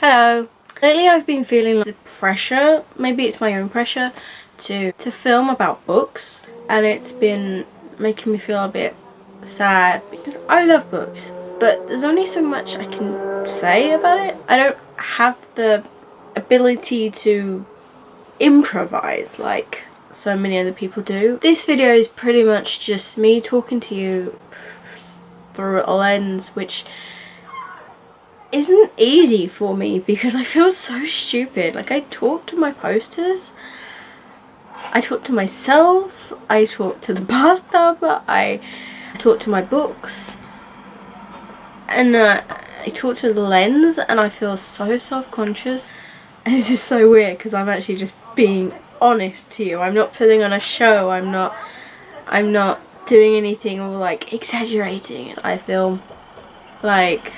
Hello. Lately I've been feeling like the pressure, maybe it's my own pressure, to film about books, and it's been making me feel a bit sad because I love books, but there's only so much I can say about it. I don't have the ability to improvise like so many other people do. This video is pretty much just me talking to you through a lens which isn't easy for me because I feel so stupid. Like, I talk to my posters, I talk to myself, I talk to the bathtub, I talk to my books, and I talk to the lens, and I feel so self-conscious. And it's just so weird because I'm actually just being honest to you. I'm not putting on a show, I'm not doing anything or like exaggerating. I feel like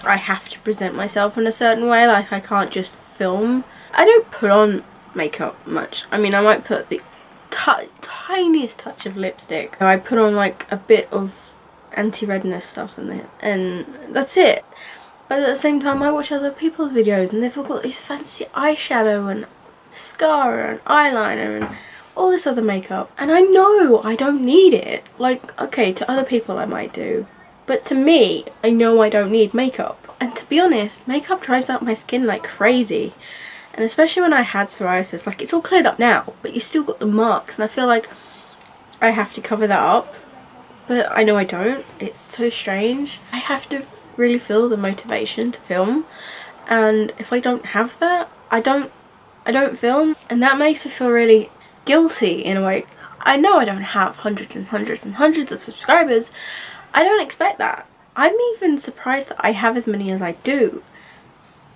I have to present myself in a certain way, like I can't just film. I don't put on makeup much. I mean, I might put the tiniest touch of lipstick. I put on like a bit of anti-redness stuff and that's it. But at the same time, I watch other people's videos and they've all got these fancy eyeshadow and mascara and eyeliner and all this other makeup. And I know I don't need it. Like, okay, to other people I might do. But to me, I know I don't need makeup. And to be honest, makeup dries out my skin like crazy. And especially when I had psoriasis, like, it's all cleared up now, but you still got the marks. And I feel like I have to cover that up. But I know I don't. It's so strange. I have to really feel the motivation to film. And if I don't have that, I don't film. And that makes me feel really guilty in a way. I know I don't have hundreds and hundreds and hundreds of subscribers. I don't expect that. I'm even surprised that I have as many as I do,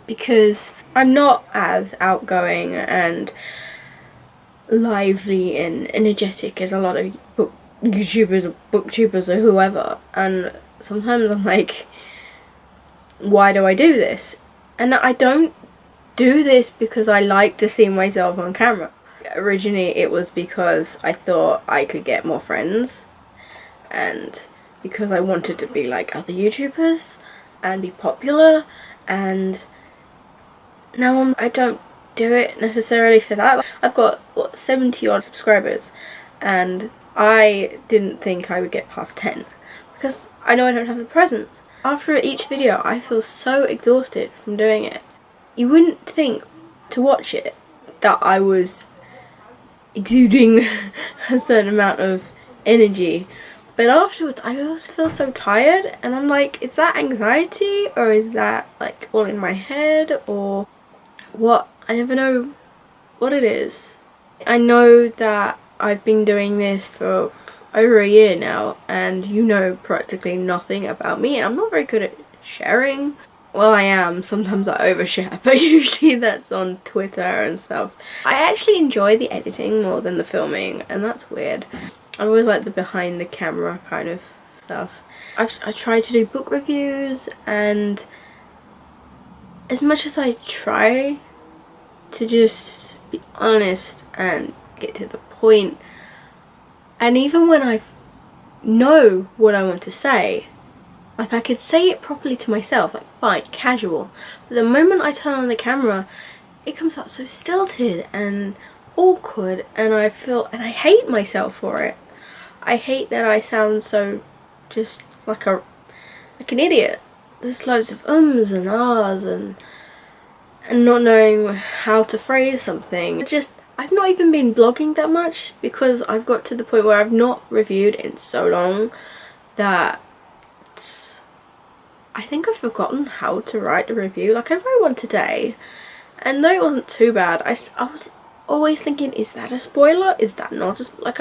because I'm not as outgoing and lively and energetic as a lot of YouTubers or booktubers or whoever, and sometimes I'm like, why do I do this? And I don't do this because I like to see myself on camera. Originally it was because I thought I could get more friends, and because I wanted to be like other YouTubers and be popular, and now I don't do it necessarily for that. I've got, what, 70 odd subscribers, and I didn't think I would get past 10 because I know I don't have the presence. After each video I feel so exhausted from doing it. You wouldn't think to watch it that I was exuding a certain amount of energy, but afterwards I always feel so tired, and I'm like, is that anxiety or is that like all in my head or what? I never know what it is. I know that I've been doing this for over a year now, and you know practically nothing about me, and I'm not very good at sharing. Well, I am. Sometimes I overshare, but usually that's on Twitter and stuff. I actually enjoy the editing more than the filming, and that's weird. I always like the behind the camera kind of stuff. I try to do book reviews, and as much as I try to just be honest and get to the point, and even when I know what I want to say, like I could say it properly to myself, like fine, casual, but the moment I turn on the camera it comes out so stilted and awkward, and I hate myself for it. I hate that I sound so just like an idiot. There's loads of ums and ahs and not knowing how to phrase something. I've not even been blogging that much because I've got to the point where I've not reviewed in so long that I think I've forgotten how to write a review. Like, I wrote one today, and though it wasn't too bad, I was always thinking, is that a spoiler? Is that not a like,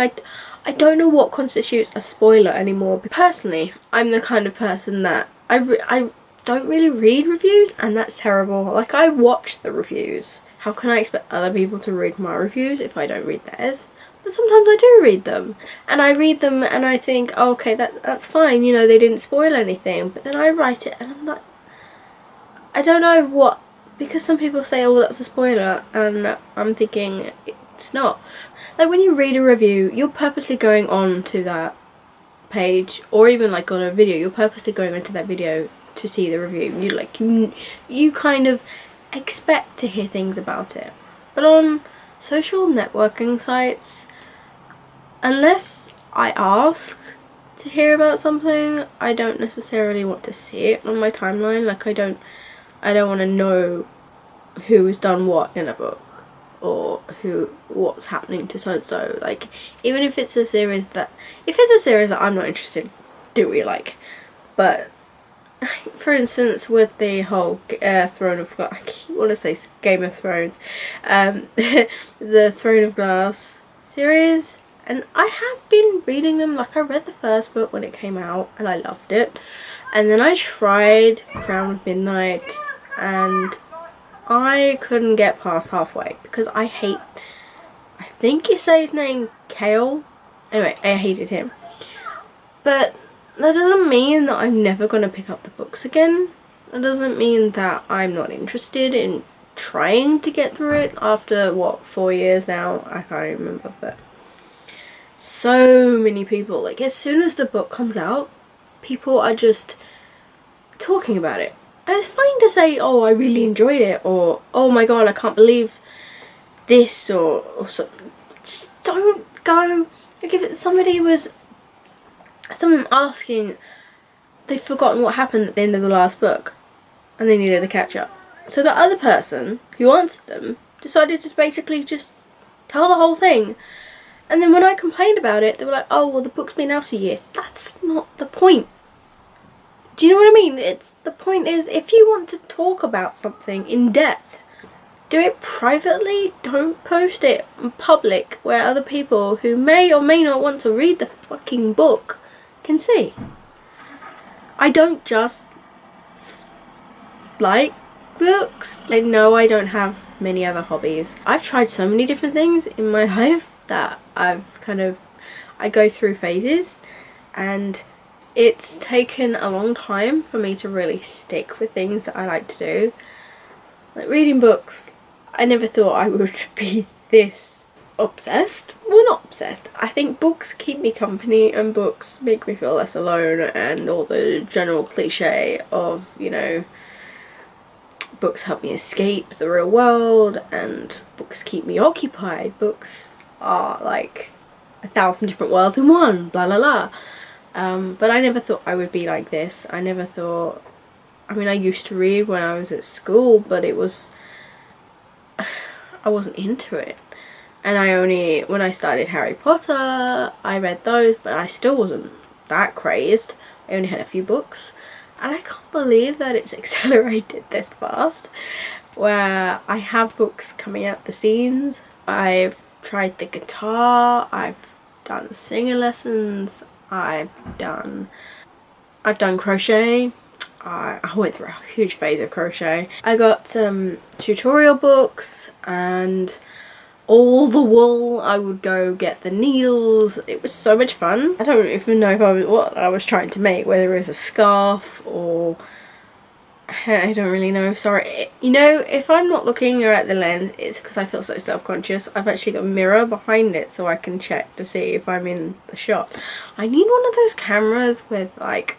I don't know what constitutes a spoiler anymore. Personally, I'm the kind of person that I don't really read reviews, and that's terrible. Like, I watch the reviews. How can I expect other people to read my reviews if I don't read theirs? But sometimes I do read them, and I read them and I think, oh, okay, that's fine, you know, they didn't spoil anything. But then I write it and I'm like, I don't know what, because some people say, oh, that's a spoiler, and I'm thinking it's not. Like, when you read a review, you're purposely going on to that page, or even like on a video, you're purposely going onto that video to see the review. You kind of expect to hear things about it. But on social networking sites, unless I ask to hear about something, I don't necessarily want to see it on my timeline. Like, I don't want to know who has done what in a book, or what's happening to so and so. Like, even if it's a series that I'm not interested, do we like? But for instance, with the whole Throne of Glass, I keep want to say Game of Thrones, the Throne of Glass series, and I have been reading them. Like, I read the first book when it came out and I loved it, and then I tried Crown of Midnight and I couldn't get past halfway because I think you say his name, Chaol. Anyway, I hated him. But that doesn't mean that I'm never going to pick up the books again. That doesn't mean that I'm not interested in trying to get through it after, 4 years now? I can't remember, but so many people, like, as soon as the book comes out, people are just talking about it. And it's fine to say, oh, I really enjoyed it, or oh my god, I can't believe this, or so. Just don't go. Like, if someone asking, they've forgotten what happened at the end of the last book and they needed a catch up, so the other person who answered them decided to basically just tell the whole thing, and then when I complained about it, they were like, oh, well, the book's been out a year. That's not the point. Do you know what I mean? The point is, if you want to talk about something in depth, do it privately. Don't post it in public where other people who may or may not want to read the fucking book can see. I don't just like books. I know I don't have many other hobbies. I've tried so many different things in my life that I go through phases, and it's taken a long time for me to really stick with things that I like to do. Like reading books, I never thought I would be this obsessed. Well, not obsessed. I think books keep me company and books make me feel less alone, and all the general cliche of, books help me escape the real world and books keep me occupied. Books are like 1,000 different worlds in one, blah blah blah. But I never thought I would be like this. I never thought, I used to read when I was at school, but I wasn't into it. And when I started Harry Potter, I read those, but I still wasn't that crazed. I only had a few books. And I can't believe that it's accelerated this fast, where I have books coming out the seams. I've tried the guitar, I've done singing lessons, I've done crochet. I went through a huge phase of crochet. I got some tutorial books and all the wool. I would go get the needles. It was so much fun. I don't even know what I was trying to make, whether it was a scarf or I don't really know, sorry. If I'm not looking at the lens, it's because I feel so self-conscious. I've actually got a mirror behind it so I can check to see if I'm in the shot. I need one of those cameras with, like,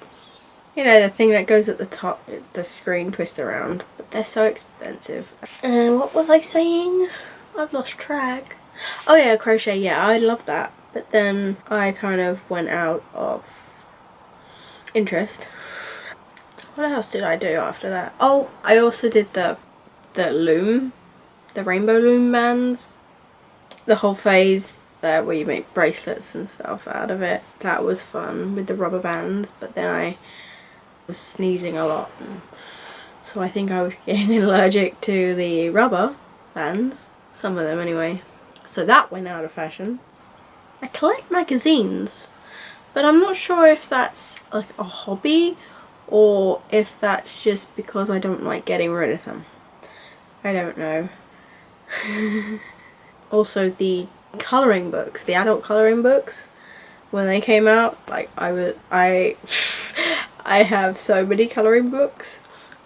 the thing that goes at the top, the screen twists around, but they're so expensive. What was I saying? I've lost track. Oh yeah, crochet, yeah, I love that. But then I kind of went out of interest. What else did I do after that? Oh, I also did the loom, the rainbow loom bands. The whole phase there where you make bracelets and stuff out of it. That was fun with the rubber bands, but then I was sneezing a lot. So I think I was getting allergic to the rubber bands. Some of them anyway. So that went out of fashion. I collect magazines, but I'm not sure if that's like a hobby or if that's just because I don't like getting rid of them. I don't know. Also the colouring books, the adult colouring books, when they came out, like I have so many colouring books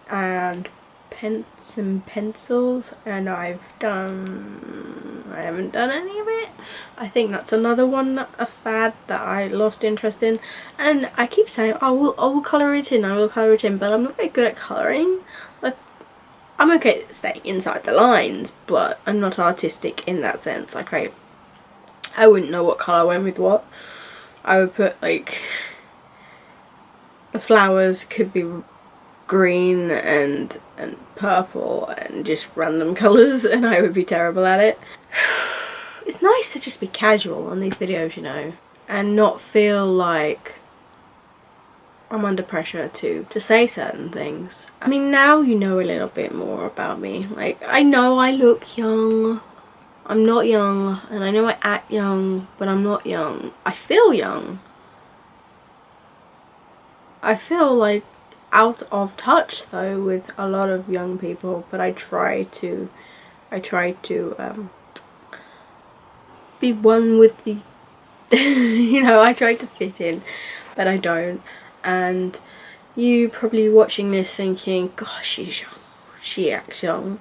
and pens and pencils, and I haven't done any of it. I think that's another one, a fad that I lost interest in, and I keep saying I will colour it in, but I'm not very good at colouring. Like, I'm okay at staying inside the lines, but I'm not artistic in that sense. Like, I wouldn't know what colour went with what. I would put, like, the flowers could be green and purple and just random colours, and I would be terrible at it. It's nice to just be casual on these videos, you know, and not feel like I'm under pressure to say certain things. I mean, now you know a little bit more about me. Like, I know I look young. I'm not young, and I know I act young, but I'm not young. I feel young. I feel like out of touch though with a lot of young people, but I try to be one with the you know, I try to fit in, but I don't. And you probably watching this thinking, gosh, she's young, she acts young.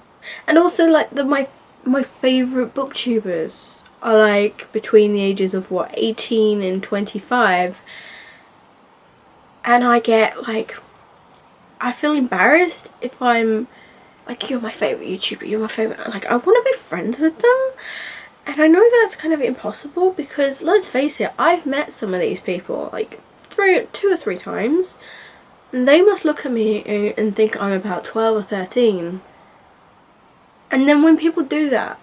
And also, like, my favourite booktubers are like between the ages of what, 18 and 25, and I get like, I feel embarrassed if I'm like, you're my favourite YouTuber, you're my favourite, like, I want to be friends with them. And I know that's kind of impossible because, let's face it, I've met some of these people like 2 or 3 times, and they must look at me and think I'm about 12 or 13. And then when people do that,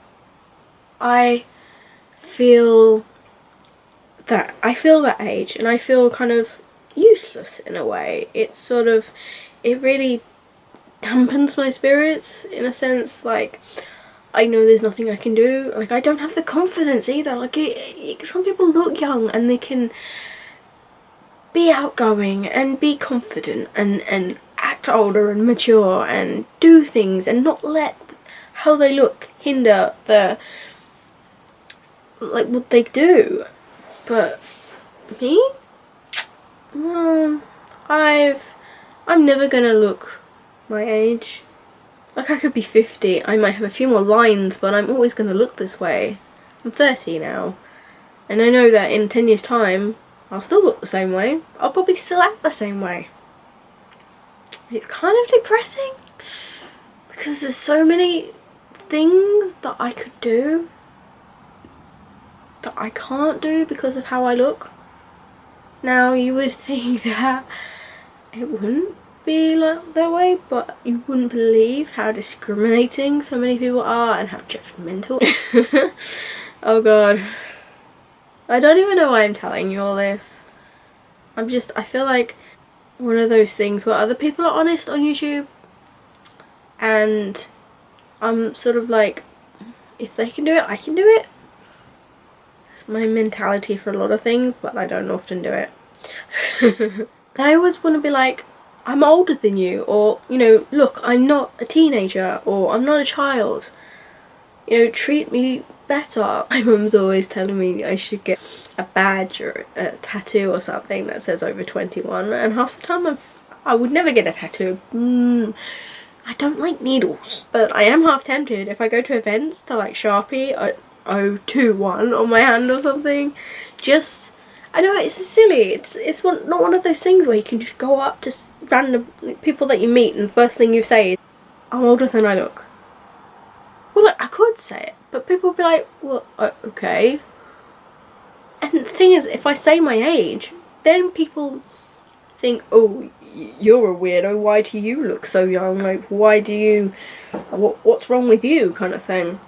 I feel that age, and I feel kind of useless in a way. It's sort of, it really dampens my spirits in a sense. Like, I know there's nothing I can do. Like, I don't have the confidence either. Like, some people look young and they can be outgoing and be confident and act older and mature and do things and not let how they look hinder like what they do. But me? Well, I'm never gonna look my age. Like, I could be 50, I might have a few more lines, but I'm always gonna look this way. I'm 30 now, and I know that in 10 years time, I'll still look the same way. I'll probably still act the same way. It's kind of depressing, because there's so many things that I could do that I can't do because of how I look. Now, you would think that it wouldn't be like that way, but you wouldn't believe how discriminating so many people are and how judgmental. Oh god. I don't even know why I'm telling you all this. I feel like one of those things where other people are honest on YouTube, and I'm sort of like, if they can do it, I can do it. That's my mentality for a lot of things, but I don't often do it. I always want to be like, I'm older than you, or, you know, look, I'm not a teenager, or I'm not a child. You know, treat me better. My mum's always telling me I should get a badge or a tattoo or something that says over 21, and half the time I would never get a tattoo. I don't like needles, but I am half tempted if I go to events to like Sharpie 021 on my hand or something. Just, I know it's silly, it's not one of those things where you can just go up to random people that you meet and the first thing you say is, I'm older than I look. Well, like, I could say it, but people would be like, well, okay. And the thing is, if I say my age, then people think, oh, you're a weirdo, why do you look so young? Like, why do you, what's wrong with you, kind of thing.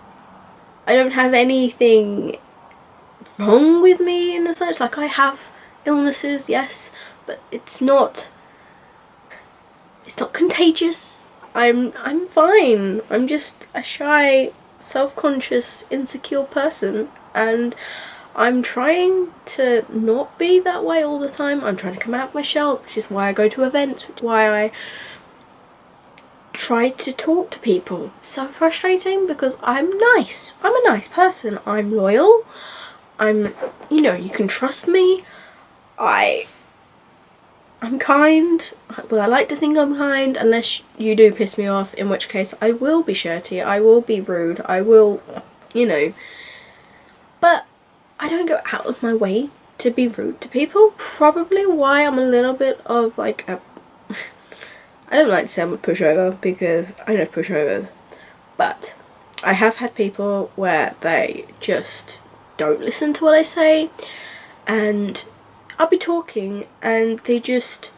I don't have anything wrong with me in a sense. Like, I have illnesses, yes, but it's not contagious. I'm fine. I'm just a shy, self-conscious, insecure person, and I'm trying to not be that way all the time. I'm trying to come out of my shell, which is why I go to events, which is why I try to talk to people. It's so frustrating because I'm nice. I'm a nice person. I'm loyal. I'm, you know, you can trust me. I'm I'm kind. Well, I like to think I'm kind, unless you do piss me off, in which case I will be shirty, I will be rude, I will, you know. But I don't go out of my way to be rude to people. Probably why I'm a little bit of like a... I don't like to say I'm a pushover, because I know pushovers. But I have had people where they just don't listen to what I say, and I'll be talking and they just,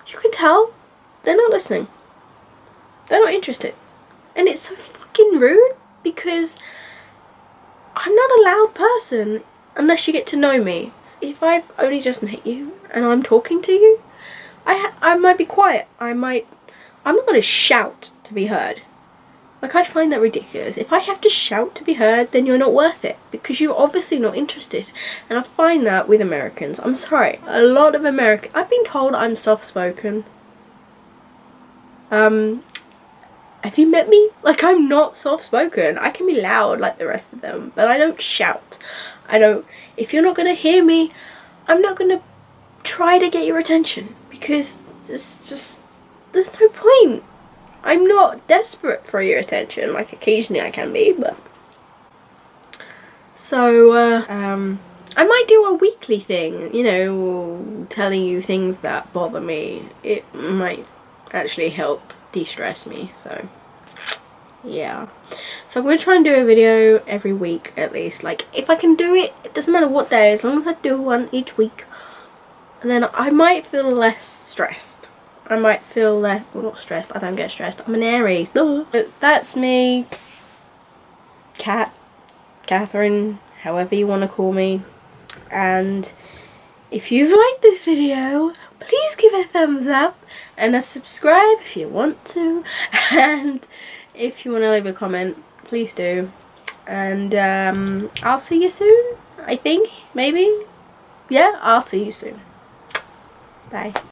you can tell they're not listening. They're not interested. And it's so fucking rude, because I'm not a loud person unless you get to know me. If I've only just met you and I'm talking to you, I might be quiet. I'm not going to shout to be heard. Like, I find that ridiculous. If I have to shout to be heard, then you're not worth it, because you're obviously not interested. And I find that with Americans. I'm sorry. A lot of I've been told I'm soft-spoken. Have you met me? Like, I'm not soft-spoken. I can be loud like the rest of them, but I don't shout. If you're not going to hear me, I'm not going to try to get your attention, because there's no point. I'm not desperate for your attention. Like, occasionally I can be, but... So, I might do a weekly thing, you know, telling you things that bother me. It might actually help de-stress me, so... yeah. So I'm going to try and do a video every week, at least. Like, if I can do it, it doesn't matter what day, as long as I do one each week. And then I might feel less stressed. I might feel less, well, not stressed, I don't get stressed, I'm an Aries. But that's me, Catherine, however you want to call me. And if you've liked this video, please give it a thumbs up and a subscribe if you want to. And if you want to leave a comment, please do. And I'll see you soon, I think, maybe. Yeah, I'll see you soon. Bye.